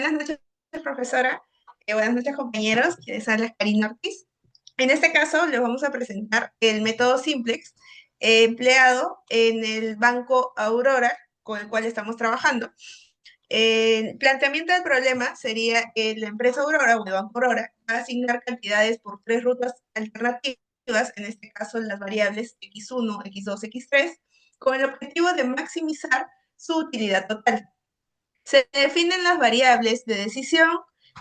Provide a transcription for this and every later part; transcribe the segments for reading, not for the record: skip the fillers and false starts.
Buenas noches, profesora. Buenas noches, compañeros. Les habla Karina Ortiz. En este caso, les vamos a presentar el método Simplex empleado en el banco Aurora, con el cual estamos trabajando. El planteamiento del problema sería que la empresa Aurora o el banco Aurora va a asignar cantidades por tres rutas alternativas, en este caso las variables x1, x2, x3, con el objetivo de maximizar su utilidad total. Se definen las variables de decisión,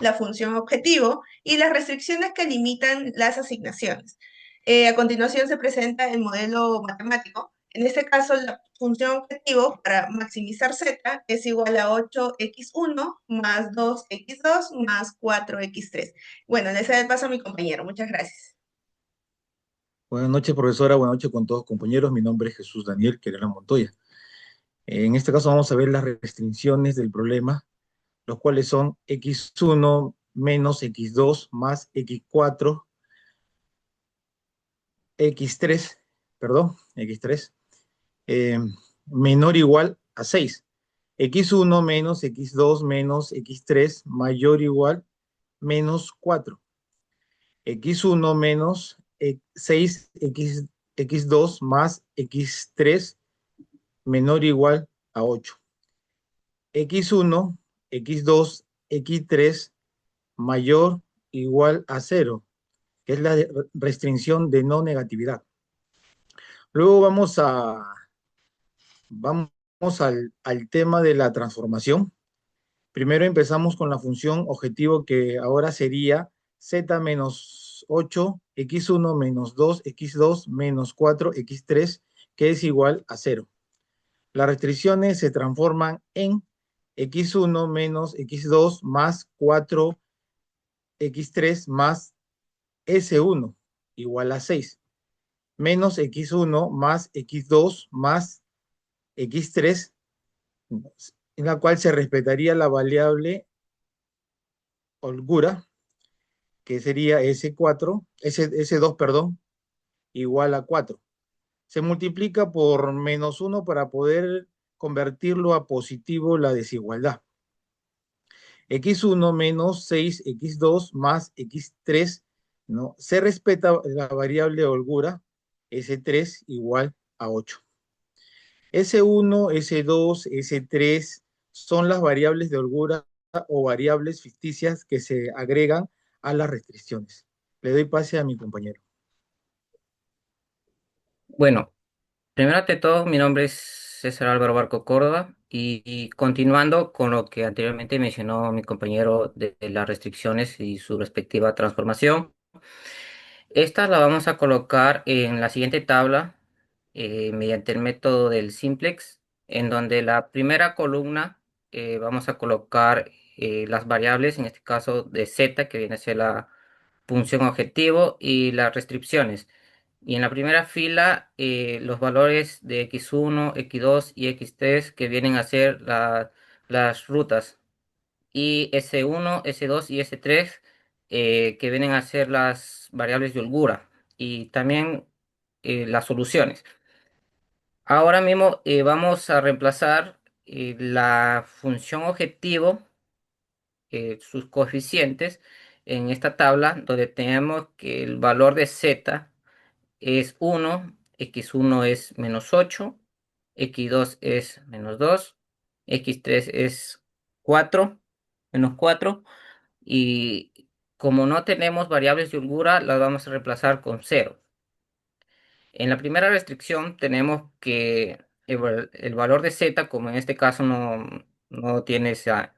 la función objetivo y las restricciones que limitan las asignaciones. A continuación se presenta el modelo matemático. En este caso, la función objetivo para maximizar z es igual a 8x1 más 2x2 más 4x3. Bueno, le cedo el paso a mi compañero. Muchas gracias. Buenas noches, profesora. Buenas noches con todos compañeros. Mi nombre es Jesús Daniel Querela Montoya. En este caso vamos a ver las restricciones del problema, los cuales son x1 menos x2 más x4, x3, perdón, x3, eh, menor o igual a 6. X1 menos x2 menos x3 mayor o igual menos 4. X1 menos 6x, x2 más x3 menor o igual a 8. X1, X2, X3 mayor o igual a 0, que es la restricción de no negatividad. Luego vamos al tema de la transformación. Primero empezamos con la función objetivo, que ahora sería z menos 8, x1 menos 2, x2 menos 4, x3, que es igual a 0. Las restricciones se transforman en x1 menos x2 más 4x3 más s1 igual a 6, menos x1 más x2 más x3, en la cual se respetaría la variable holgura, que sería S2, perdón, igual a 4. Se multiplica por menos 1 para poder convertirlo a positivo la desigualdad. X1 menos 6x2 más x3, ¿no? Se respeta la variable holgura, S3 igual a 8. S1, S2, S3 son las variables de holgura o variables ficticias que se agregan a las restricciones. Le doy pase a mi compañero. Bueno, primero ante todo, mi nombre es César Álvaro Barco Córdoba y continuando con lo que anteriormente mencionó mi compañero de las restricciones y su respectiva transformación, esta la vamos a colocar en la siguiente tabla mediante el método del simplex, en donde la primera columna vamos a colocar las variables, en este caso de z, que viene a ser la función objetivo, y las restricciones. Y en la primera fila, los valores de x1, x2 y x3 que vienen a ser las rutas. Y S1, S2 y S3 que vienen a ser las variables de holgura. Y también las soluciones. Ahora mismo vamos a reemplazar la función objetivo, sus coeficientes, en esta tabla donde tenemos que el valor de z es 1, x1 es menos 8, x2 es menos 2, x3 es 4, menos 4, y como no tenemos variables de holgura, las vamos a reemplazar con 0. En la primera restricción tenemos que el valor de z, como en este caso no tiene esa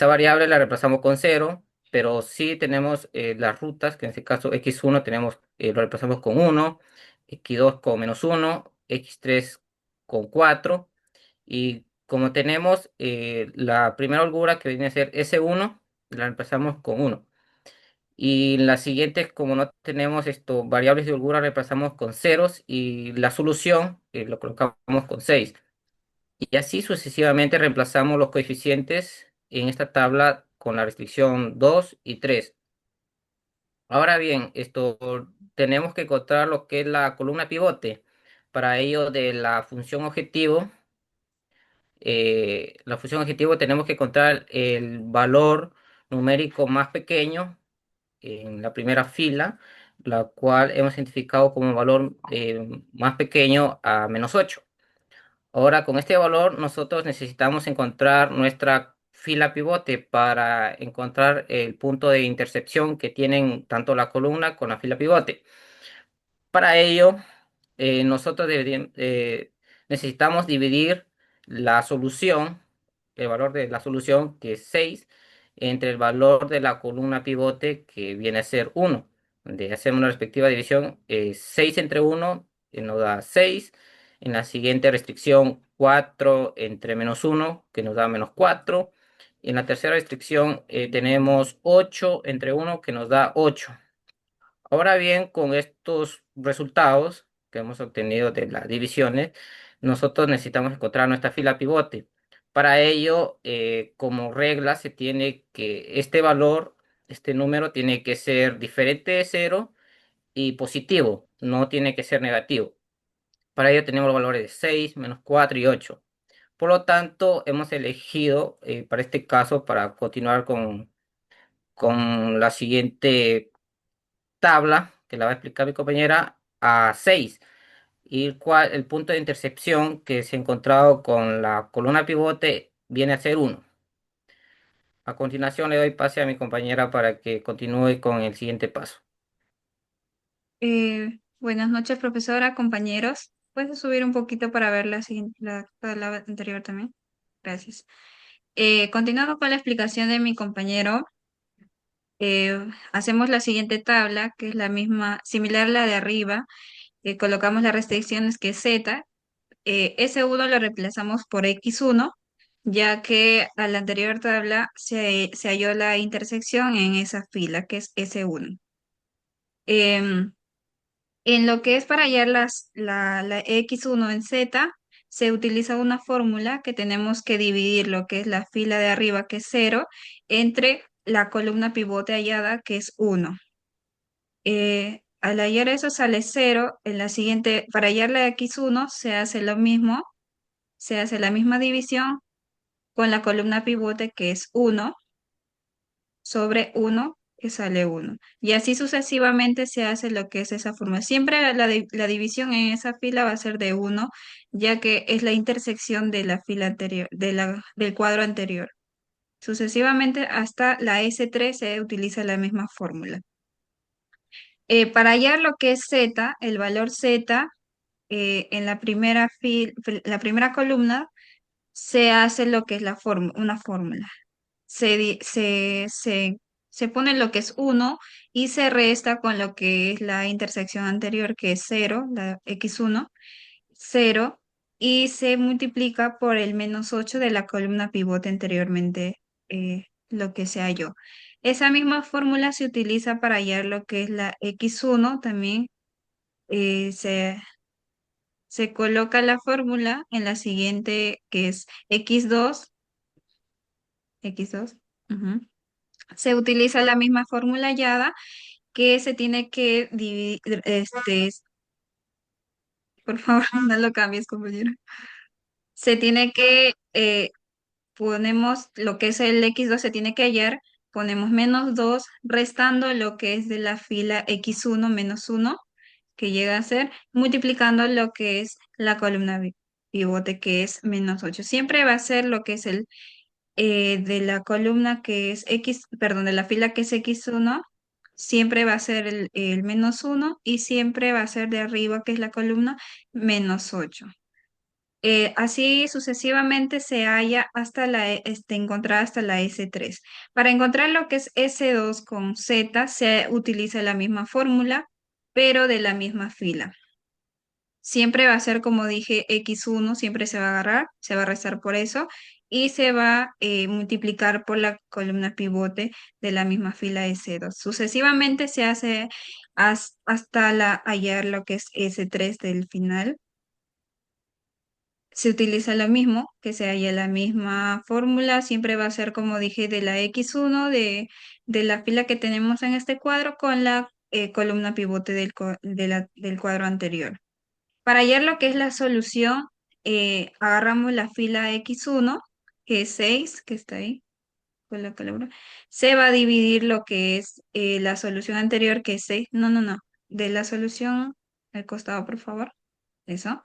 variable, la reemplazamos con 0, pero sí tenemos las rutas, que en este caso x1 lo reemplazamos con 1, x2 con menos 1, x3 con 4, y como tenemos la primera holgura que viene a ser S1, la reemplazamos con 1. Y las siguientes, como no tenemos variables de holgura, reemplazamos con ceros, y la solución lo colocamos con 6. Y así sucesivamente reemplazamos los coeficientes en esta tabla con la restricción 2 y 3. Ahora bien, tenemos que encontrar lo que es la columna pivote. Para ello, de la función objetivo, la función objetivo tenemos que encontrar el valor numérico más pequeño en la primera fila, la cual hemos identificado como valor más pequeño a -8. Ahora, con este valor, nosotros necesitamos encontrar nuestra fila pivote para encontrar el punto de intersección que tienen tanto la columna con la fila pivote. Para ello, nosotros necesitamos dividir la solución, el valor de la solución, que es 6, entre el valor de la columna pivote, que viene a ser 1. Donde hacemos una respectiva división, 6 entre 1 nos da 6. En la siguiente restricción, 4 entre -1, que nos da -4. Y en la tercera restricción, tenemos 8 entre 1, que nos da 8. Ahora bien, con estos resultados que hemos obtenido de las divisiones, nosotros necesitamos encontrar nuestra fila pivote. Para ello, como regla, se tiene que este valor, este número tiene que ser diferente de cero y positivo, no tiene que ser negativo. Para ello tenemos los valores de 6, -4 y 8. Por lo tanto, hemos elegido para este caso, para continuar con la siguiente tabla, que la va a explicar mi compañera, a 6, y el punto de intercepción que se ha encontrado con la columna pivote viene a ser 1. A continuación le doy pase a mi compañera para que continúe con el siguiente paso. Buenas noches, profesora, compañeros. ¿Puedes subir un poquito para ver la tabla anterior también? Gracias. Continuando con la explicación de mi compañero, hacemos la siguiente tabla, que es la misma, similar a la de arriba. Colocamos las restricciones que es Z. S1 lo reemplazamos por X1, ya que a la anterior tabla se halló la intersección en esa fila, que es S1. En lo que es para hallar la X1 en Z, se utiliza una fórmula que tenemos que dividir lo que es la fila de arriba, que es 0, entre la columna pivote hallada, que es 1. Al hallar eso sale 0. En la siguiente, para hallar la X1 se hace lo mismo, se hace la misma división con la columna pivote, que es 1 sobre 1, que sale 1. Y así sucesivamente se hace lo que es esa forma. Siempre la división en esa fila va a ser de 1, ya que es la intersección de la fila anterior, del cuadro anterior. Sucesivamente hasta la S3 se utiliza la misma fórmula. Para hallar lo que es Z, el valor Z, en la primera columna se hace lo que es una fórmula. se, di- se, se, se pone lo que es 1 y se resta con lo que es la intersección anterior, que es 0, la x1, 0, y se multiplica por el -8 de la columna pivote anteriormente, lo que se halló. Esa misma fórmula se utiliza para hallar lo que es la x1 también. eh, se, Se coloca la fórmula en la siguiente, que es x2. Ujú. Se utiliza la misma fórmula hallada, que se tiene que dividir, por favor, no lo cambies, compañero. Se tiene que, ponemos lo que es el x2, se tiene que hallar, ponemos -2, restando lo que es de la fila x1 -1, que llega a ser, multiplicando lo que es la columna pivote, que es -8. Siempre va a ser lo que es de la columna que es X, perdón, de la fila que es X1, siempre va a ser el -1, y siempre va a ser de arriba, que es la columna, -8. Así sucesivamente se halla hasta encontrar hasta la S3. Para encontrar lo que es S2 con Z, se utiliza la misma fórmula, pero de la misma fila. Siempre va a ser, como dije, x1, siempre se va a agarrar, se va a restar por eso, y se va a multiplicar por la columna pivote de la misma fila S2. Sucesivamente se hace hasta hallar lo que es S3 del final. Se utiliza lo mismo, que se halla la misma fórmula, siempre va a ser, como dije, de la x1 de la fila que tenemos en este cuadro, con la columna pivote del cuadro anterior. Para hallar lo que es la solución, agarramos la fila X1, que es 6, que está ahí, se va a dividir lo que es la solución anterior, que es 6. No, no, no. De la solución al costado, por favor. Eso.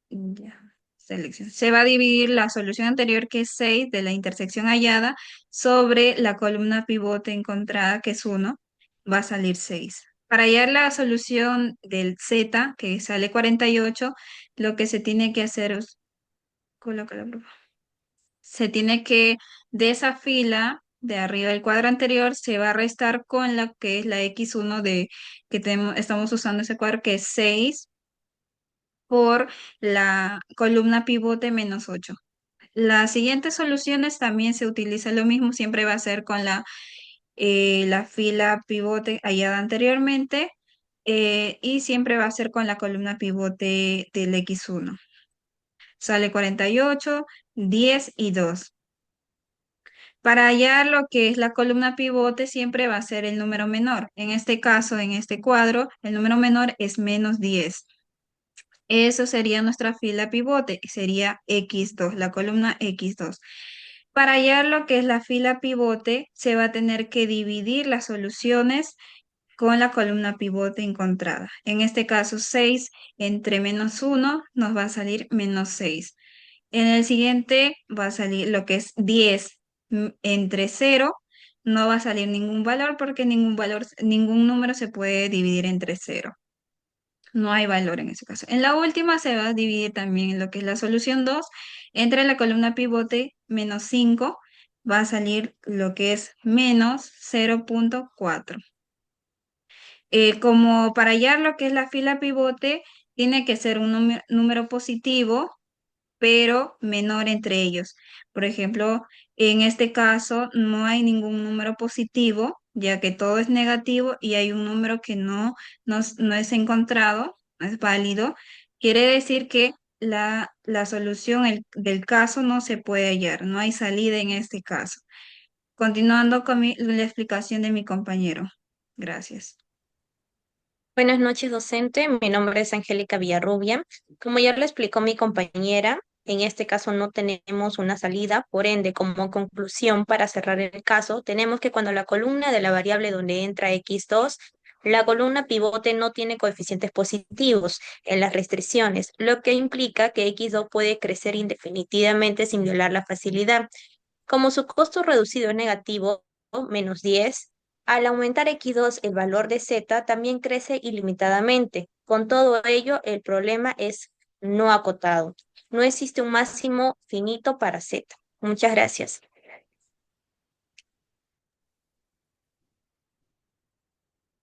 Ya. Selección. Se va a dividir la solución anterior, que es 6, de la intersección hallada, sobre la columna pivote encontrada, que es 1. Va a salir 6. Para hallar la solución del Z, que sale 48, lo que se tiene que hacer es, colócala, por favor. Se tiene que, de esa fila de arriba del cuadro anterior, se va a restar con la que es la X1 que estamos usando ese cuadro, que es 6 por la columna pivote menos 8. Las siguientes soluciones también se utiliza lo mismo, siempre va a ser con la fila pivote hallada anteriormente, y siempre va a ser con la columna pivote del X1. Sale 48, 10 y 2. Para hallar lo que es la columna pivote siempre va a ser el número menor. En este caso, en este cuadro, el número menor es menos 10. Eso sería nuestra fila pivote, sería X2, la columna X2. Para hallar lo que es la fila pivote, se va a tener que dividir las soluciones con la columna pivote encontrada. En este caso, 6 entre menos 1 nos va a salir menos 6. En el siguiente va a salir lo que es 10 entre 0. No va a salir ningún valor porque ningún número se puede dividir entre 0. No hay valor en ese caso. En la última se va a dividir también lo que es la solución 2 entre la columna pivote menos 5. Va a salir lo que es menos 0,4. Como para hallar lo que es la fila pivote, tiene que ser un número positivo, pero menor entre ellos. Por ejemplo, en este caso no hay ningún número positivo, ya que todo es negativo y hay un número que no es encontrado, no es válido. Quiere decir que la solución del caso no se puede hallar, no hay salida en este caso. Continuando con la explicación de mi compañero. Gracias. Buenas noches, docente. Mi nombre es Angélica Villarrubia. Como ya lo explicó mi compañera, en este caso no tenemos una salida, por ende, como conclusión para cerrar el caso, tenemos que cuando la columna de la variable donde entra x2, la columna pivote no tiene coeficientes positivos en las restricciones, lo que implica que x2 puede crecer indefinidamente sin violar la facilidad. Como su costo reducido es negativo, menos 10, al aumentar x2 el valor de z también crece ilimitadamente. Con todo ello, el problema es no acotado. No existe un máximo finito para z. Muchas gracias.